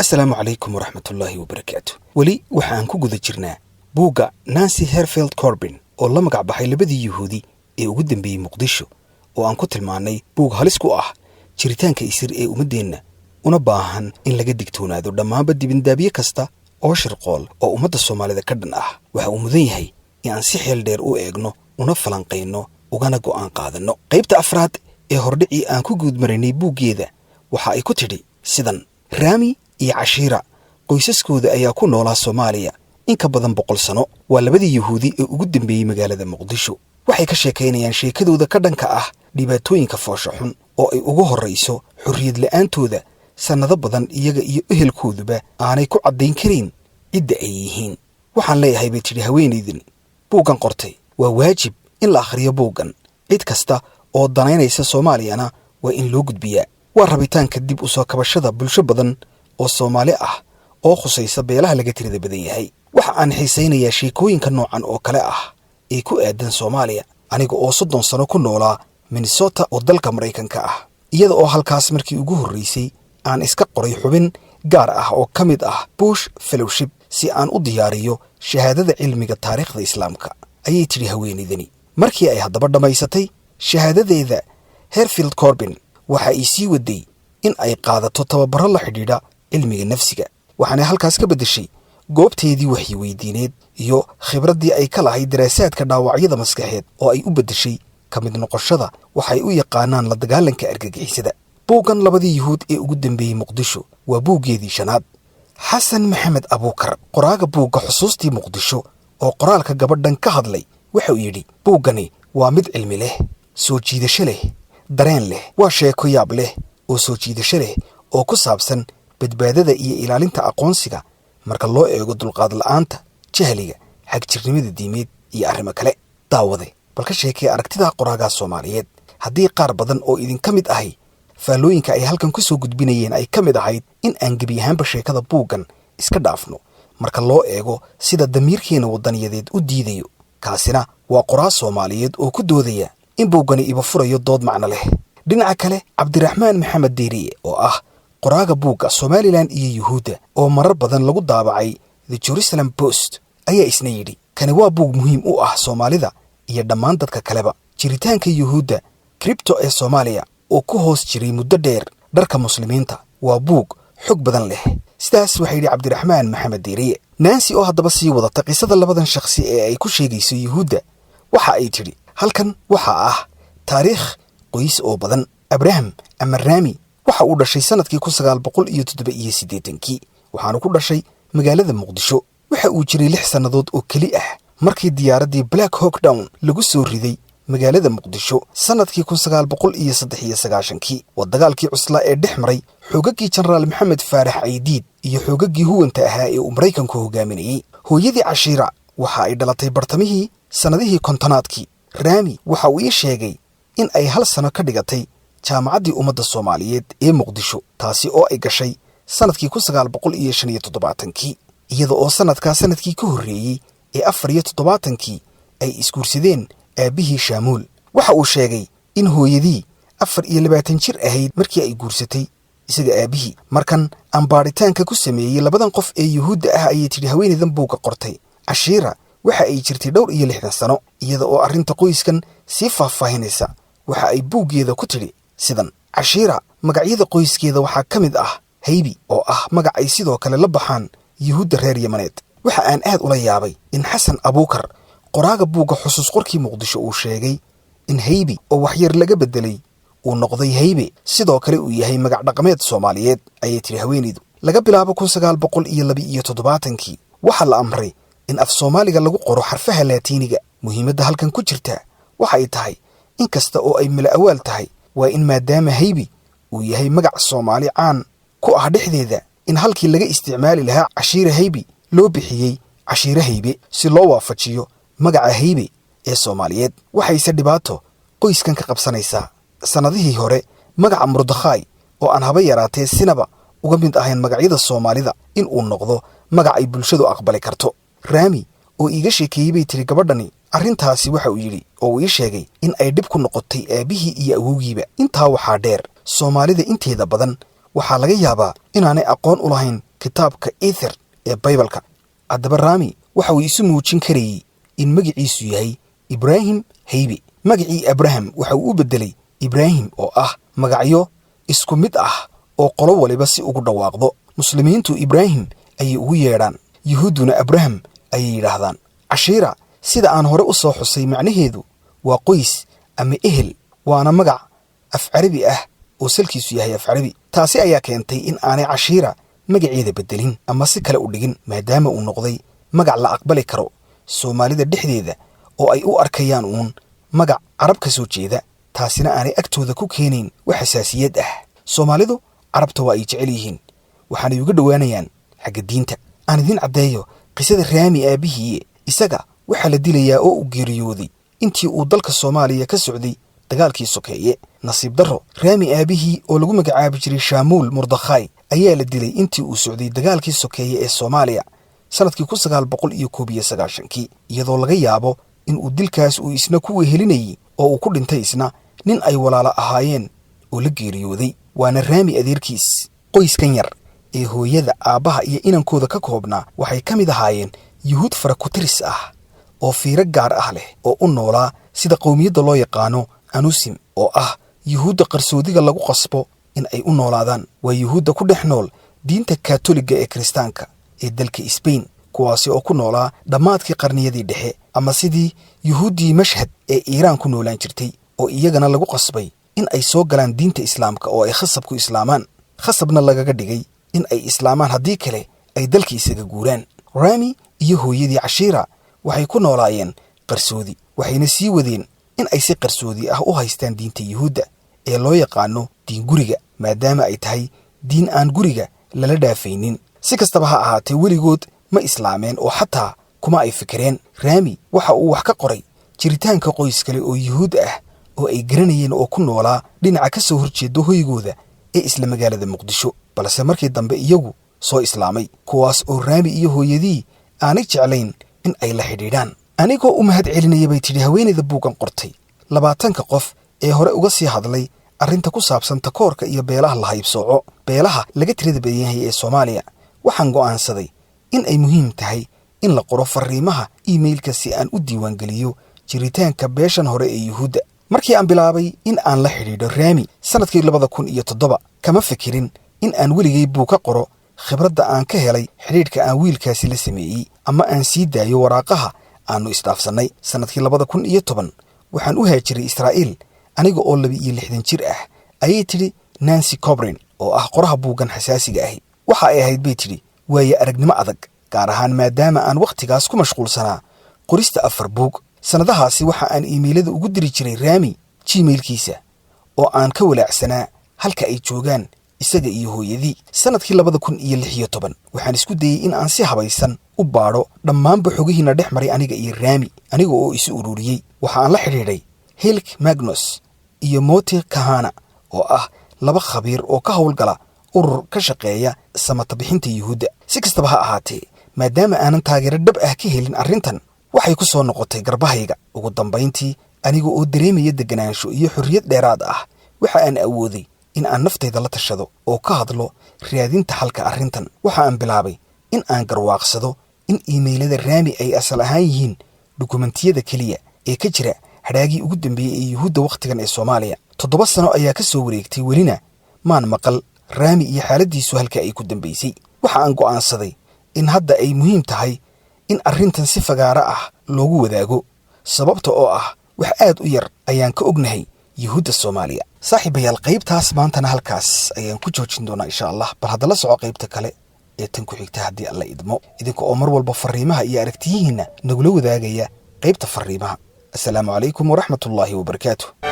Assalaamu calaykum waraxmatullaahi wabarakaatu. Weli waxaan ku guda jirnaa buugga Nancy Herfield Corbin oo la magac baxay labadii Yuhuudi ee ugu dambeeyay Muqdisho oo aan ku tilmaanay buug halis ku ah jiritaanka isir ee ummadeenna una baahan in laga digtoonaado dhammaanba dibindaabiye kasta oo shirqool oo ummadda Soomaalida ka dhan ah. Waxa uu mudan yahay in aan si xeel dheer u eegno una falanqeyno ugana go'aan qaadano. Qaybta afraad ee hordhicii aan ku guudmarinay buuggeeda waxa ay ku tidhi sidan: Rami iyo Cashiira qoysaskooda ayaa ku noolaa Soomaaliya in ka badan 100 sano. Waa labadii Yuhuudi ee ugu dambeeyay magaalada Muqdisho. Waxay ka sheekaynayaan sheekadooda ka dhanka ah dhibaatooyinka foosho xun oo ay ugu horreyso xurriyad la'aantooda sanado badan iyaga iyo ehelkooduba aanay ku caddayn karin cidda ay yihiin. Waxaan leeyahay bay tidhi haweenaydan buuggan qortay, waa waajib in la akhriyo buuggan. Cid kasta oo danaynaysa Soomaaliyana waa in loo gudbiyaa. Waa rabitaanka dib u soo kabashada bulsho badan oo Soomaali ah oo khusaysa beelaha laga tirada badan yahay. Waxa aan xiisaynayaa sheekooyinka noocan oo kale ah ee ku aadan Soomaaliya aniga oo 30 sano ku noolaa Minnesota oo dalka Mareykanka ah, iyada oo halkaas markii ugu horreysay aan iska qoray xubin gaar ah oo ka mid ah Bush Fellowship si aan u diyaariyo shahaadada cilmiga taariikhda Islaamka, ayay tidhi haweenaydani. Markii ay haddaba dhammaysatay shahaadadeeda, Herfield Corbin waxa ay sii waday in ay qaadato tababaro la xidhiidha cilmiga nafsiga. waxaana halkaas ka beddeshay goobteedii waxyi weydiineed iyo khibraddii ay ka lahayd daraasaadka dhaawacyada maskaxeed oo ay u beddeshay ka mid noqoshada waxay u yaqaanaan la dagaalanka argagixisada. buuggan labadii Yuhuud ee ugu dambeeyay Muqdisho waa buuggeedii shanaad. xasan maxamed abuukar, qoraaga buugga xusuustii Muqdisho oo qoraalka gabadhan ka hadlay, waxa uu yidhi: buuggani waa mid cilmi leh, soo jiidasho leh, dareen leh, waa sheeko yaab leh oo soo jiidasho leh oo ku saabsan badbaadada iyo ilaalinta aqoonsiga marka loo eego dulqaad la'aanta, jahliga, xagjirnimada diimeed iyo arrimo kale. daawade bal ka sheekay aragtida qoraaga Soomaaliyeed. haddii qaar badan oo idinka mid ahay faallooyinka ay halkan ku soo gudbinayeen ay ka mid ahayd in aan gebi ahaanba sheekada buuggan iska dhaafno marka loo eego sida damiirkeena wadaniyadeed u diidayo, kaasina waa qoraa Soomaaliyeed oo ku doodaya in buuggani iba furayo dood macno leh. dhinaca kale, Cabdiraxmaan Maxamed Deeriye oo ah qoraaga buugga Somaliland iyo Yuhuudda oo marar badan lagu daabacay The Jerusalem Post ayaa isna yidhi: kani waa buug muhiim u ah Soomaalida iyo dhammaan dadka kaleba. jiritaanka Yuhuudda Crypto ee Soomaaliya oo ku hoos jiray muddo dheer dharka muslimiinta waa buug xog badan leh. sidaas waxay yidhi Cabdiraxmaan Maxamed Deeriye. Nancy oo haddaba sii wadata qisada labadan shakhsi ee ay ku sheegayso Yuhuudda waxa ay tidhi: halkan waxa ah taariikh qoys oo badan. Abraham ama Rami waxa uu dhashay sanadkii 1987, waxaanu ku dhashay magaalada Muqdisho. waxa uu jiray 6 sannadood oo keli ah markii diyaaraddii Black Hawk Down lagu soo riday magaalada Muqdisho sanadkii 1993. waa dagaalkii cuslaa ee dhex maray xoogagii Generaal Maxamed Faarax Caydiid iyo xoogagii huwanta ahaa ee uu Mareykanku hogaaminayay. hooyadii Cashiira waxa ay dhalatay bartamihii sanadihii 50-aadkii. Rami waxa uu ii sheegay in ay 1 sano ka dhigatay jaamacaddii ummadda Soomaaliyeed ee Muqdisho, taasi oo ay gashay sanadkii 1975, iyada oo sanadkii ka horreeyey ee 74 ay isguursadeen aabbihii Shaamuul. waxa uu sheegay in hooyadii 24 jir ahayd markii ay guursatay isaga aabbihii. markan aan baaritaanka ku sameeyey labadan qof ee Yuhuudda ah, ayay tidhi haweenaydan buugga qortay. Cashiira waxa ay jirtay 60 sano, iyada oo arrinta qoyskan sii faahfaahinaysa waxa ay buuggeeda ku tidhi sidan: Cashiira magacyada qoyskeeda waxaa ka mid ah Haybi oo ah magac ay sidoo kale la baxaan Yuhuudda reer Yamaneed. waxa aan aad ula yaabay in xasan abuukar, qoraaga buugga xusuus qorkii Muqdisho, uu sheegay in Haybi oo waxyar laga beddelay uu noqday Haybe, sidoo kale uu yahay magac dhaqameed Soomaaliyeed, ayay tidhi haweenaydu. laga bilaabo 1972 waxaa la amray in af Soomaaliga lagu qoro xarfaha Laatiiniga. muhiimadda halkan ku jirta waxa ay tahay in kasta oo ay mala awaal tahay, waa in maadaama Haybi uu yahay magac Soomaali caan ku ah dhexdeeda, in halkii laga isticmaali lahaa Cashiira Haybi loo bixiyey Cashiira Haybe si loo waafajiyo magaca Haybe ee Soomaaliyeed. waxayse dhibaato qoyskan ka qabsanaysaa sanadihii hore magaca Murdakhaay oo aan haba yaraatee sinaba uga mid ahayn magacyada Soomaalida in uu noqdo magac ay bulshadu aqbali karto. Rami oo iiga sheekeeyey bay tiri gabadhani arrintaasi waxa uu yidhi oo uu ii sheegay in ay dhib ku noqotay aabbihii iyo awowgiiba. intaa waxaa dheer, Soomaalida inteeda badan waxaa laga yaabaa inaanay aqoon u lahayn kitaabka ether ee baybalka. haddaba raami waxa uu isu muujin karayey in magiciisu yahay ibraahim haybe. magacii abraham waxa uu u beddelay ibraahim oo ah magacyo isku mid ah oo qolo waliba si ugu dhawaaqdo. muslimiintu ibraahim ayay ugu yeedhaan, yuhuudduna abraham ayay yidhaahdaan. cashiira sida aan hore u soo xusay macnaheedu waa qoys ama ehel, waana magac af carabi ah oo salkiisu yahay af carabi. taasi ayaa keentay in aanay cashiira magaceeda beddelin ama si kale u dhigin, maadaama uu noqday magac la aqbali karo soomaalida dhexdeeda oo ay u arkayaan uun magac carab ka soo jeeda. taasina aanay agtooda ku keenayn wax xasaasiyad ah. soomaalidu carabta waa ay jecel yihiin, waxaanay uga dhowaanayaan xagga diinta. aan idiin caddeeyo qisada raami aabbihiiye. isaga waxaa la dilayaa oo u geeriyooday intii uu dalka Soomaaliya ka socday dagaalkii sokeeye. nasiib darro, raami aabihii oo lagu magacaabi jiray shaamuul murdakhaay ayaa la dilay intii uu socday dagaalkii sokeeye ee Soomaaliya sanadkii 1991, iyadoo laga yaabo in uu dilkaas uu isna ku wehelinayay oo uu ku dhintay isna nin ay walaalo ahaayeen oo la geeriyooday. waana raami adeerkiis. qoyskan yar ee hooyada, aabbaha iyo inankooda ka koobnaa waxay ka mid ahaayeen yuhuud faraku-tiris ah oo fiiro gaar ah leh oo u noolaa sida qowmiyadda loo yaqaano anusim, oo ah yuhuudda qarsoodiga lagu qasbo in ay u noolaadaan. waa yuhuudda ku dhex nool diinta kaatoliga ee kiristaanka ee dalka Spain, kuwaasi oo ku noolaa dhammaadkii qarniyadii dhexe, ama sidii yuhuuddii Mashhad ee Iiraan ku noolaan jirtay oo iyagana lagu qasbay in ay soo galaan diinta islaamka oo ay khasab ku islaamaan. khasabna lagaga dhigay in ay islaamaan, haddii kale ay dalka isaga guuraan. raami iyo hooyadii cashiira waxay ku noolaayeen qarsoodi, waxayna sii wadeen in ay si qarsoodi ah u haystaan diinta yuhuudda ee loo yaqaano diin guriga, maadaama ay tahay diin aan guriga lala dhaafaynin. si kastaba ha ahaatee weligood ma islaameen oo xataa kuma ay fikireen. raami waxa uu wax ka qoray jiritaanka qoys kale oo yuhuud ah oo ay garanayeen oo ku noolaa dhinaca ka soo horjeeda hoygooda ee isla magaalada Muqdisho, balse markii dambe iyagu soo islaamay, kuwaas oo raami iyo hooyadii aanay jeclayn in ay la xidhiidhaan. anigoo u mahad celinaya bay tidhi haweenayda buugan qortay 20 qof ee hore uga sii hadlay arrinta ku saabsan takoorka iyo beelaha la haybsooco, beelaha laga tirada badan yahay ee Soomaaliya. waxaan go'aansaday in ay muhiim tahay in la qoro fariimaha emailka si aan u diiwaangeliyo jiritaanka beeshan hore ee yuhuudda. markii aan bilaabay in aan la xidhiidho raami sanadkii 2007, kama fikirin in aan weligay buug ka qoro khibradda aan ka helay xidhiidhka aan wiilkaasi la sameeyey, ama aan sii daayo waraaqaha aanu isdhaafsannay. sanadkii 2010 waxaan u haajiray Israa'iil aniga oo 62 jir ah, ayay tidhi Nancy Cobrin oo ah qoraha buuggan xasaasiga ahi. waxa ay ahayd bay tidhi waaye aragnimo adag, gaar ahaan maadaama aan wakhtigaas ku mashquulsanaa qorista 4 buug. sannadahaasi waxa aan iimaylada ugu diri jiray raami gmailkiisa oo aan ka walaacsanaa halka ay joogaan isaga iyo hooyadii. sanadkii 2016 waxaan isku dayey in aan si habaysan u baadho dhammaanba xogihiina dhex maray aniga iyo raami, aniga oo isu ururiyey. waxa aan la xidhiidhay Hilk Magnus iyo Moti Kahana oo ah 2 khabiir oo ka howlgala urur ka shaqeeya samata bixinta yuhuudda. si kastaba ha ahaatee, maadaama aanan taageero dhab ah ka helin arrintan, waxay ku soo noqotay garbahayga. ugu dambayntii, aniga oo dareemaya deganaansho iyo xorriyad dheeraad ah, waxa aan awooday in aan naftayda la tashado oo ka hadlo raadinta xalka arrintan. waxa aan bilaabay in aan garwaaqsado in iimaylada raami ay asal ahaan yihiin dukumentiyada keliya ee ka jira hadhaagii ugu dambeeyey ee yuhuudda wakhtigan ee Soomaaliya. 7 sano ayaa ka soo wareegtay, welina maan maqal raami iyo xaaladiisu halka ay ku dambaysay. waxa aan go'aansaday in hadda ay muhiim tahay in arrintan si fagaara ah loogu wadaago, sababta oo ah wax aad u yar ayaan ka ognahay yuhuudda Soomaaliya. saaxiibayaal, qaybtaas maantana halkaas ayaan ku joojin doonaa insha Allah. bal hadda la soco qaybta kale ee tan ku xigta haddii alla idmo, idinka oo mar walba fariimaha iyo aragtiyihiina nagula wadaagaya qaybta fariimaha. assalaamu calaykum waraxmatullaahi wabarakaatuh.